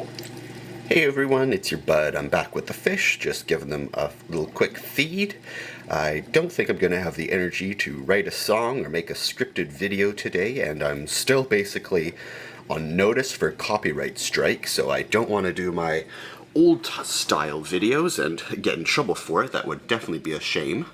Hey everyone, it's your bud. I'm back with the fish, just giving them a little quick feed. I don't think I'm going to have the energy to write a song or make a scripted video today, and I'm still basically on notice for copyright strike, so I don't want to do my old style videos and get in trouble for it. That would definitely be a shame.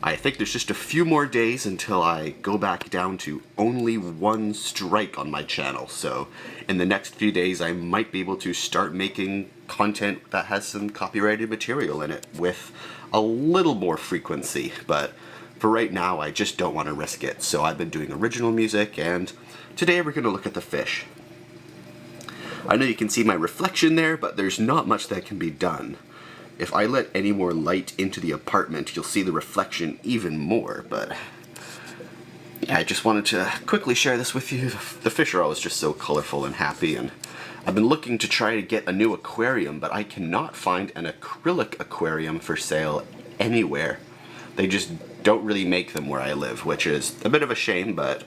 I think there's just a few more days until I go back down to only one strike on my channel. So in the next few days I might be able to start making content that has some copyrighted material in it with a little more frequency. But for right now I just don't want to risk it. So I've been doing original music, and today we're going to look at the fish. I know you can see my reflection there, but there's not much that can be done. If I let any more light into the apartment, you'll see the reflection even more, but yeah, I just wanted to quickly share this with you. The fish are always just so colorful and happy, and I've been looking to try to get a new aquarium, but I cannot find an acrylic aquarium for sale anywhere. They just don't really make them where I live, which is a bit of a shame, but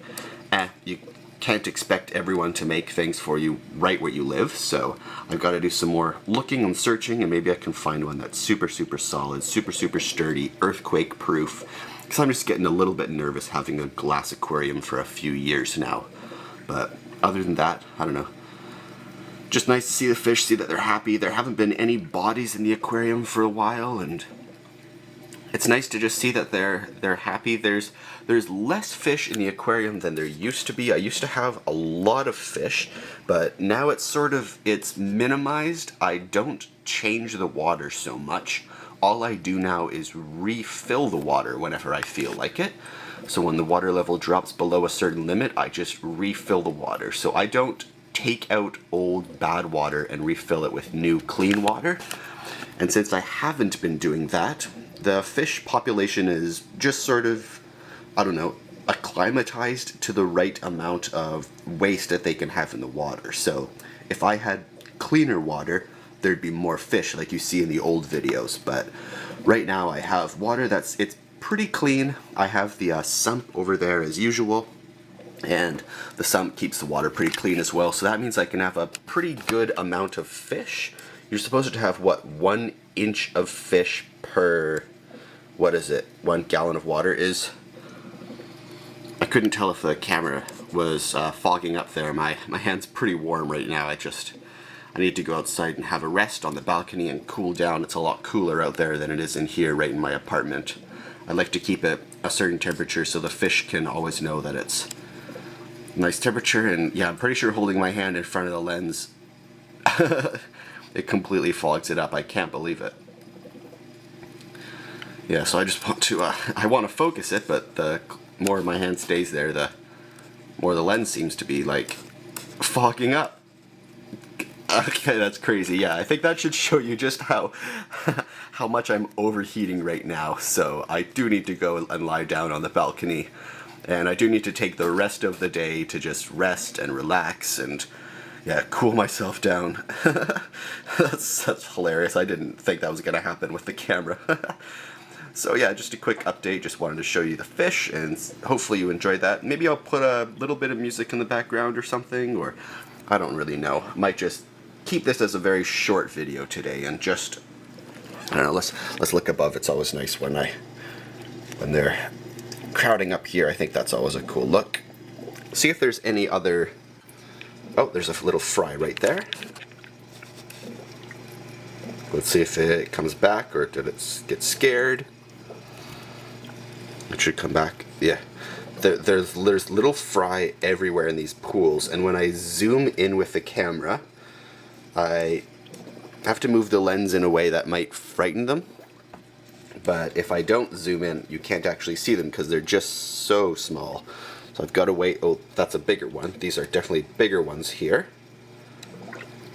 you can't expect everyone to make things for you right where you live, so I've got to do some more looking and searching, and maybe I can find one that's super solid, super sturdy, earthquake proof, because I'm just getting a little bit nervous having a glass aquarium for a few years now. But other than that, I don't know. Just nice to see the fish, see that they're happy. There haven't been any bodies in the aquarium for a while, and it's nice to just see that they're happy. There's less fish in the aquarium than there used to be. I used to have a lot of fish, but now it's minimized. I don't change the water so much. All I do now is refill the water whenever I feel like it. So when the water level drops below a certain limit, I just refill the water. So I don't take out old bad water and refill it with new clean water. And since I haven't been doing that, the fish population is just sort of, I don't know, acclimatized to the right amount of waste that they can have in the water. So if I had cleaner water, there'd be more fish like you see in the old videos. But right now I have water it's pretty clean. I have the sump over there as usual, and the sump keeps the water pretty clean as well. So that means I can have a pretty good amount of fish. You're supposed to have, what, 1 inch of fish per, 1 gallon of water is. I couldn't tell if the camera was fogging up there. My hand's pretty warm right now. I need to go outside and have a rest on the balcony and cool down. It's a lot cooler out there than it is in here right in my apartment. I like to keep it a certain temperature so the fish can always know that it's nice temperature. And yeah, I'm pretty sure holding my hand in front of the lens it completely fogs it up. I can't believe it. Yeah, so I just want to I want to focus it, but the more my hand stays there, the more the lens seems to be like fogging up. Okay, that's crazy. Yeah, I think that should show you just how much I'm overheating right now. So I do need to go and lie down on the balcony, and I do need to take the rest of the day to just rest and relax and, yeah, cool myself down. That's hilarious. I didn't think that was going to happen with the camera. So yeah, just a quick update. Just wanted to show you the fish, and hopefully you enjoyed that. Maybe I'll put a little bit of music in the background or something, or I don't really know. Might just keep this as a very short video today, and just, I don't know, let's look above. It's always nice when they're crowding up here. I think that's always a cool look. See if there's any other. Oh, there's a little fry right there. Let's see if it comes back, or did it get scared? It should come back. Yeah. There's little fry everywhere in these pools, and when I zoom in with the camera, I have to move the lens in a way that might frighten them. But if I don't zoom in, you can't actually see them because they're just so small. So I've got to wait. Oh, that's a bigger one. These are definitely bigger ones here.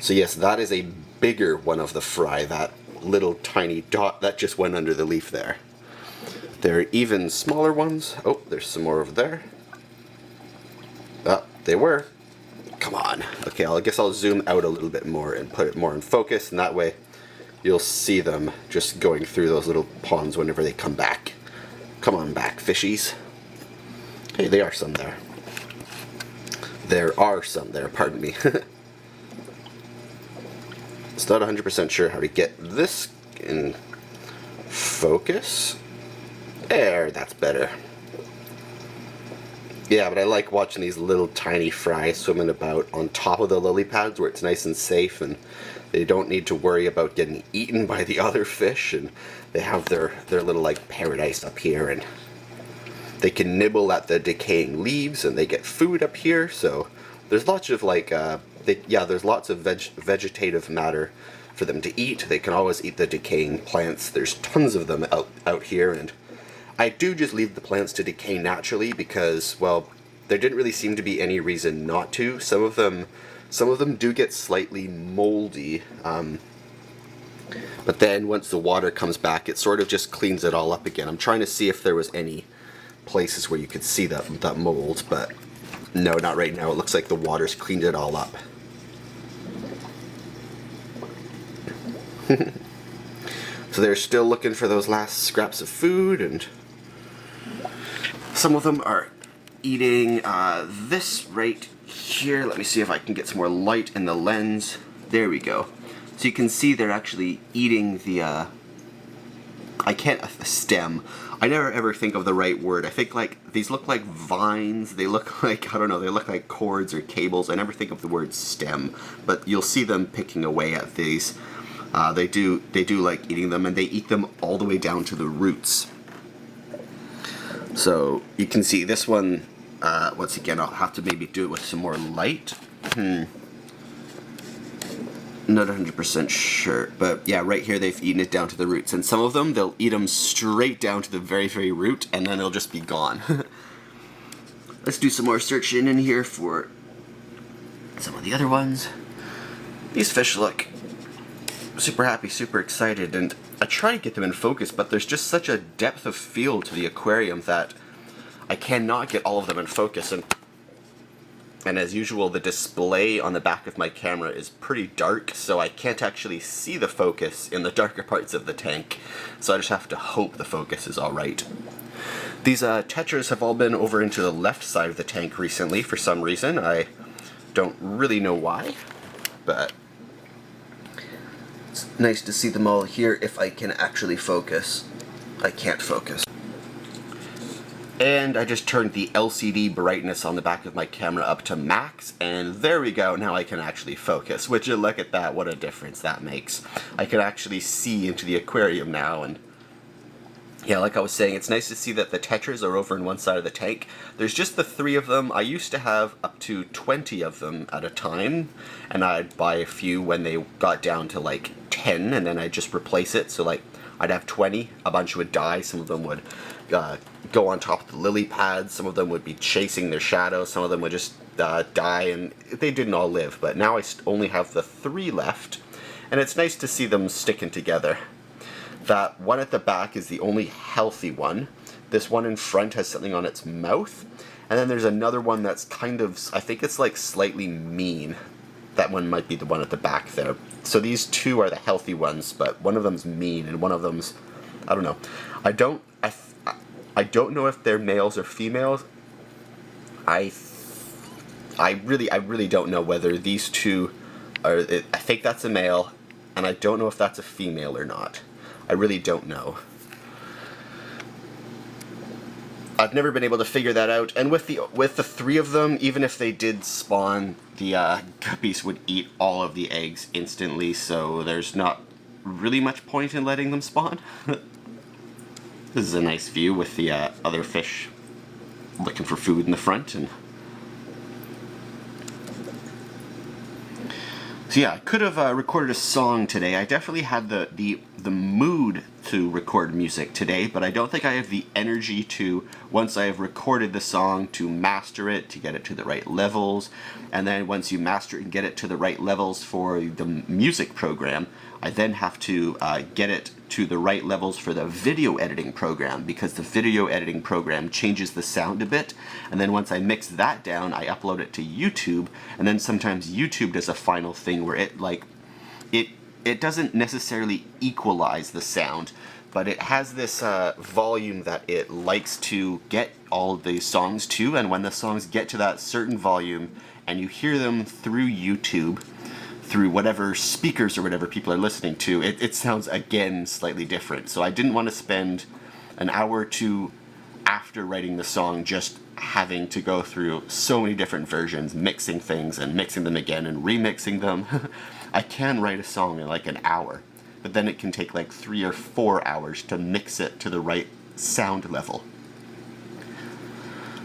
So yes, that is a bigger one of the fry, that little tiny dot that just went under the leaf there. There are even smaller ones. Oh, there's some more over there. Ah, they were. Come on. Okay, I guess I'll zoom out a little bit more and put it more in focus, and that way you'll see them just going through those little ponds whenever they come back. Come on back, fishies. Hey, there are some there. There are some there, pardon me. Still not 100% sure how to get this in focus. There, that's better. Yeah, but I like watching these little tiny fry swimming about on top of the lily pads where it's nice and safe and they don't need to worry about getting eaten by the other fish, and they have their little like paradise up here, and they can nibble at the decaying leaves and they get food up here. So there's lots of like there's lots of vegetative matter for them to eat. They can always eat the decaying plants. There's tons of them out here, and I do just leave the plants to decay naturally because, well, there didn't really seem to be any reason not to. Some of them do get slightly moldy, but then once the water comes back, it sort of just cleans it all up again. I'm trying to see if there was any places where you could see that mold, but no, not right now. It looks like the water's cleaned it all up. So they're still looking for those last scraps of food, and some of them are eating this right here. Let me see if I can get some more light in the lens. There we go. So you can see they're actually eating the stem. I never ever think of the right word. I think like these look like vines. They look like, I don't know, they look like cords or cables. I never think of the word stem, but you'll see them picking away at these. They do like eating them, and they eat them all the way down to the roots. So you can see this one, once again, I'll have to maybe do it with some more light. Not 100% sure, but yeah, right here they've eaten it down to the roots, and some of them, they'll eat them straight down to the very, very root, and then they'll just be gone. Let's do some more searching in here for some of the other ones. These fish look super happy, super excited, and I try to get them in focus, but there's just such a depth of field to the aquarium that I cannot get all of them in focus, and as usual, the display on the back of my camera is pretty dark, so I can't actually see the focus in the darker parts of the tank, so I just have to hope the focus is alright. These tetras have all been over into the left side of the tank recently for some reason. I don't really know why, but it's nice to see them all here if I can actually focus. I can't focus. And I just turned the LCD brightness on the back of my camera up to max, and there we go, now I can actually focus. Would you look at that, what a difference that makes. I can actually see into the aquarium now, and yeah, like I was saying, it's nice to see that the tetras are over in one side of the tank. There's just the 3 of them. I used to have up to 20 of them at a time, and I'd buy a few when they got down to like 10, and then I'd just replace it. So like, I'd have 20, a bunch would die, some of them would go on top of the lily pads, some of them would be chasing their shadows, some of them would just die, and they didn't all live. But now I only have the 3 left, and it's nice to see them sticking together. That one at the back is the only healthy one. This one in front has something on its mouth, and then there's another one that's kind of, I think it's like slightly mean. That one might be the one at the back there. So these 2 are the healthy ones, but one of them's mean, and one of them's, I don't know. I don't know if they're males or females. I really don't know whether these 2 are. I think that's a male, and I don't know if that's a female or not. I really don't know. I've never been able to figure that out, and with the 3 of them, even if they did spawn, the guppies would eat all of the eggs instantly, so there's not really much point in letting them spawn. This is a nice view with the other fish looking for food in the front, and so yeah, I could have recorded a song today. I definitely had the mood to record music today, but I don't think I have the energy to, once I have recorded the song, to master it, to get it to the right levels, and then once you master it and get it to the right levels for the music program, I then have to get it to the right levels for the video editing program, because the video editing program changes the sound a bit, and then once I mix that down, I upload it to YouTube, and then sometimes YouTube does a final thing where it doesn't necessarily equalize the sound, but it has this volume that it likes to get all the songs to, and when the songs get to that certain volume and you hear them through YouTube, through whatever speakers or whatever people are listening to, it sounds again slightly different. So I didn't want to spend an hour or two after writing the song just having to go through so many different versions, mixing things and mixing them again and remixing them. I can write a song in like an hour, but then it can take like 3 or 4 hours to mix it to the right sound level.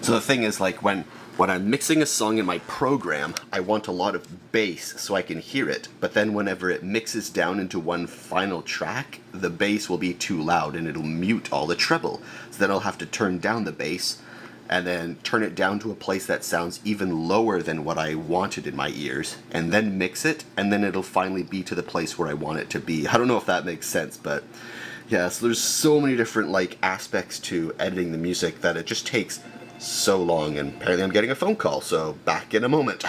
So the thing is, like, when I'm mixing a song in my program, I want a lot of bass so I can hear it, but then whenever it mixes down into one final track, the bass will be too loud and it'll mute all the treble. So then I'll have to turn down the bass and then turn it down to a place that sounds even lower than what I wanted in my ears, and then mix it, and then it'll finally be to the place where I want it to be. I don't know if that makes sense, but yeah, so there's so many different like aspects to editing the music that it just takes so long, and apparently I'm getting a phone call, so back in a moment.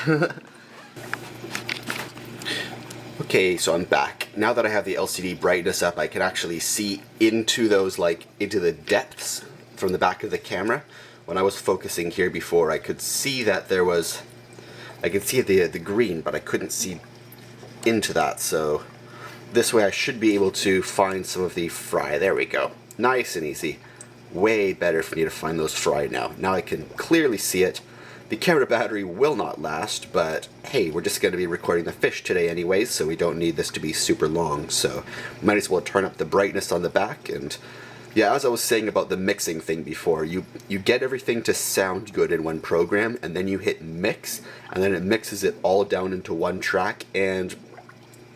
Okay, so I'm back. Now that I have the LCD brightness up, I can actually see into those, like, into the depths from the back of the camera. When I was focusing here before, I could see that there was, I could see the green, but I couldn't see into that, so this way I should be able to find some of the fry. There we go. Nice and easy. Way better for me to find those fry now. Now I can clearly see it. The camera battery will not last, but hey, we're just going to be recording the fish today anyways, so we don't need this to be super long, so might as well turn up the brightness on the back. And yeah, as I was saying about the mixing thing before, you get everything to sound good in one program, and then you hit mix, and then it mixes it all down into one track, and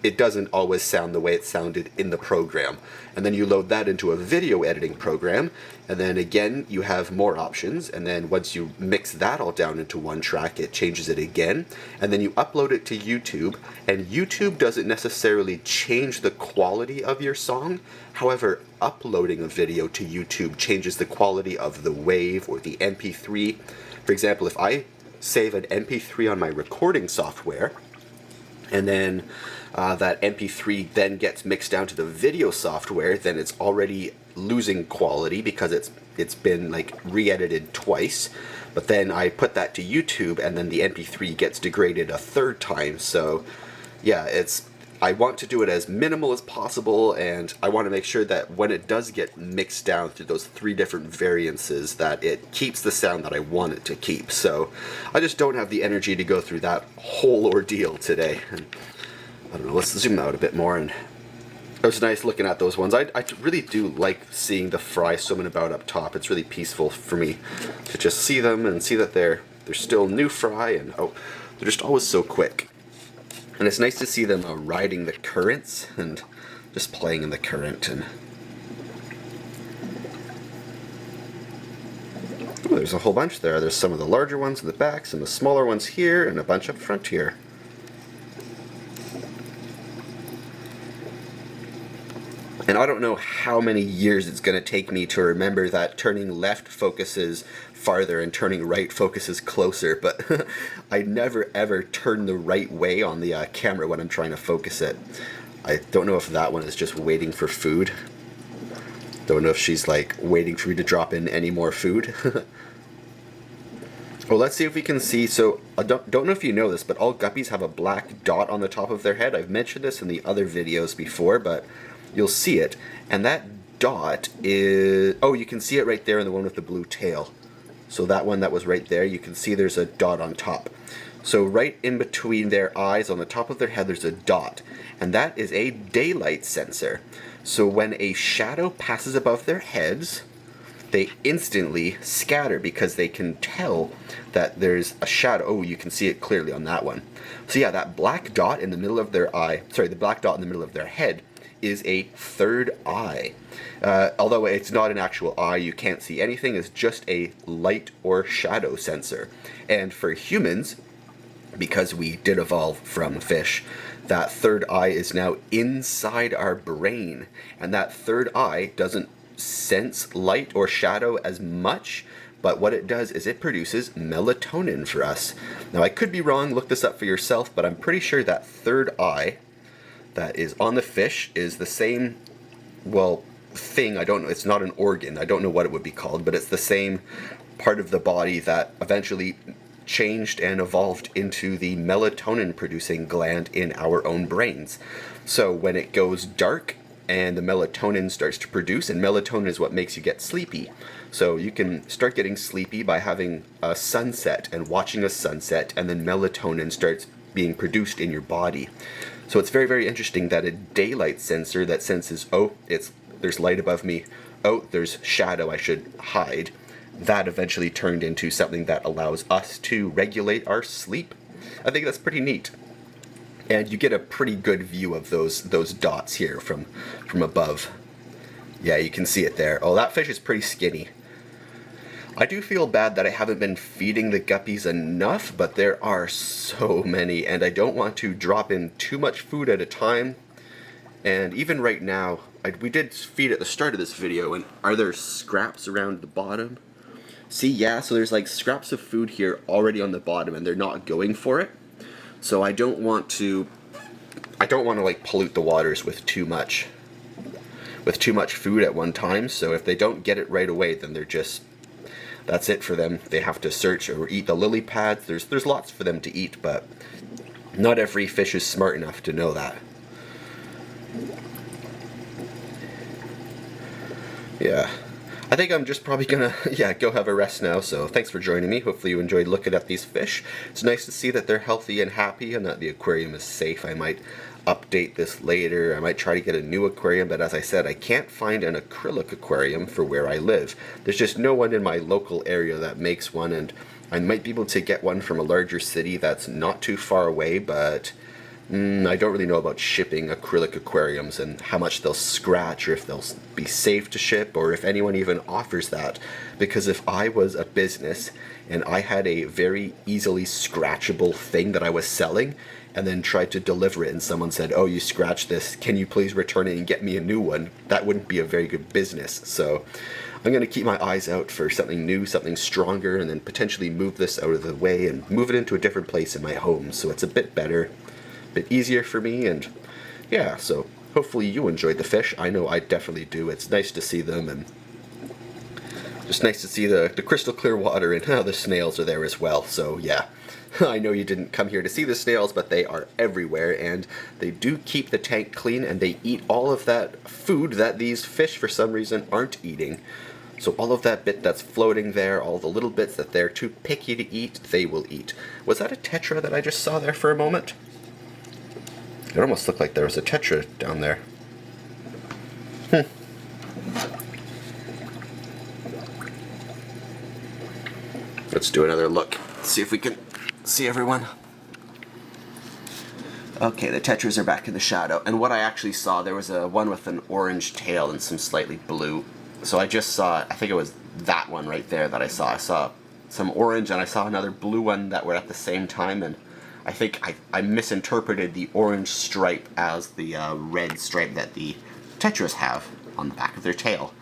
it doesn't always sound the way it sounded in the program. And then you load that into a video editing program, and then again you have more options, and then once you mix that all down into one track, it changes it again, and then you upload it to YouTube, and YouTube doesn't necessarily change the quality of your song. However, uploading a video to YouTube changes the quality of the WAV or the MP3. For example, if I save an MP3 on my recording software, and then that MP3 then gets mixed down to the video software, then it's already losing quality because it's been like re-edited twice. But then I put that to YouTube, and then the MP3 gets degraded a third time. So yeah, I want to do it as minimal as possible, and I want to make sure that when it does get mixed down through those 3 different variances, that it keeps the sound that I want it to keep. So I just don't have the energy to go through that whole ordeal today. And I don't know, let's zoom out a bit more. And it was nice looking at those ones. I really do like seeing the fry swimming about up top. It's really peaceful for me to just see them and see that they're still new fry, and oh, they're just always so quick. And it's nice to see them riding the currents and just playing in the current. And oh, there's a whole bunch there. There's some of the larger ones in the back, some of the smaller ones here, and a bunch up front here. And I don't know how many years it's going to take me to remember that turning left focuses farther and turning right focuses closer, but I never ever turn the right way on the camera when I'm trying to focus it. I don't know if that one is just waiting for food. Don't know if she's like waiting for me to drop in any more food. Well, let's see if we can see. So I don't know if you know this, but all guppies have a black dot on the top of their head. I've mentioned this in the other videos before, but you'll see it, and that dot is, oh, you can see it right there in the one with the blue tail. So that one that was right there, you can see there's a dot on top. So right in between their eyes, on the top of their head, there's a dot, and that is a daylight sensor. So when a shadow passes above their heads, they instantly scatter because they can tell that there's a shadow. Oh, you can see it clearly on that one. So yeah, that black dot in the middle of their eye, sorry, the black dot in the middle of their head is a third eye. Although it's not an actual eye, you can't see anything, it's just a light or shadow sensor. And for humans, because we did evolve from fish, that third eye is now inside our brain, and that third eye doesn't sense light or shadow as much, but what it does is it produces melatonin for us. Now I could be wrong, look this up for yourself, but I'm pretty sure that third eye that is on the fish is the same, well, thing, I don't know, it's not an organ, I don't know what it would be called, but it's the same part of the body that eventually changed and evolved into the melatonin producing gland in our own brains. So when it goes dark and the melatonin starts to produce, and melatonin is what makes you get sleepy. So you can start getting sleepy by having a sunset and watching a sunset, and then melatonin starts being produced in your body. So it's very, very interesting that a daylight sensor that senses, oh, there's light above me, oh, there's shadow, I should hide, that eventually turned into something that allows us to regulate our sleep. I think that's pretty neat. And you get a pretty good view of those dots here from above. Yeah, you can see it there. Oh, that fish is pretty skinny. I do feel bad that I haven't been feeding the guppies enough, but there are so many, and I don't want to drop in too much food at a time. And even right now, we did feed at the start of this video, and are there scraps around the bottom? See, yeah, so there's like scraps of food here already on the bottom, and they're not going for it. So I don't want to like pollute the waters with too much food at one time. So if they don't get it right away, then that's it for them. They have to search or eat the lily pads. There's lots for them to eat, but not every fish is smart enough to know that. Yeah. I think I'm just probably gonna, go have a rest now, so thanks for joining me. Hopefully you enjoyed looking at these fish. It's nice to see that they're healthy and happy and that the aquarium is safe. I might update this later. I might try to get a new aquarium, but as I said, I can't find an acrylic aquarium for where I live. There's just no one in my local area that makes one, and I might be able to get one from a larger city that's not too far away, but I don't really know about shipping acrylic aquariums and how much they'll scratch, or if they'll be safe to ship, or if anyone even offers that. Because if I was a business and I had a very easily scratchable thing that I was selling and then tried to deliver it and someone said, oh, you scratched this, can you please return it and get me a new one? That wouldn't be a very good business. So I'm going to keep my eyes out for something new, something stronger, and then potentially move this out of the way and move it into a different place in my home so it's a bit better, bit easier for me. And yeah, so hopefully you enjoyed the fish. I know I definitely do. It's nice to see them, and just nice to see the crystal clear water, and the snails are there as well. So yeah, I know you didn't come here to see the snails, but they are everywhere, and they do keep the tank clean, and they eat all of that food that these fish for some reason aren't eating. So all of that bit that's floating there, all the little bits that they're too picky to eat, they will eat. Was that a tetra that I just saw there for a moment? It almost looked like there was a tetra down there. Let's do another look. See if we can see everyone. Okay, the tetras are back in the shadow. And what I actually saw, there was a one with an orange tail and some slightly blue. So I just saw, I think it was that one right there that I saw. I saw some orange and I saw another blue one that were at the same time, and I think I misinterpreted the orange stripe as the red stripe that the tetras have on the back of their tail.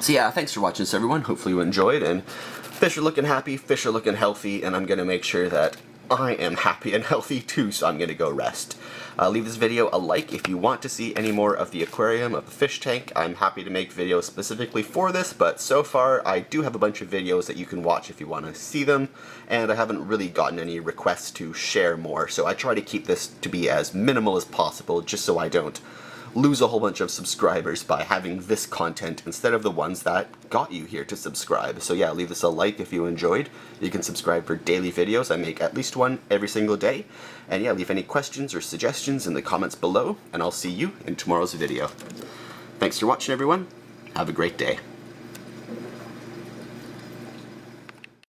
So yeah, thanks for watching this, everyone. Hopefully you enjoyed, and fish are looking happy, fish are looking healthy, and I'm going to make sure that I am happy and healthy too, so I'm going to go rest. Leave this video a like if you want to see any more of the aquarium, of the fish tank. I'm happy to make videos specifically for this, but so far I do have a bunch of videos that you can watch if you want to see them, and I haven't really gotten any requests to share more, so I try to keep this to be as minimal as possible, just so I don't lose a whole bunch of subscribers by having this content instead of the ones that got you here to subscribe. So yeah, leave this a like if you enjoyed. You can subscribe for daily videos. I make at least one every single day. And yeah, leave any questions or suggestions in the comments below, and I'll see you in tomorrow's video. Thanks for watching, everyone. Have a great day.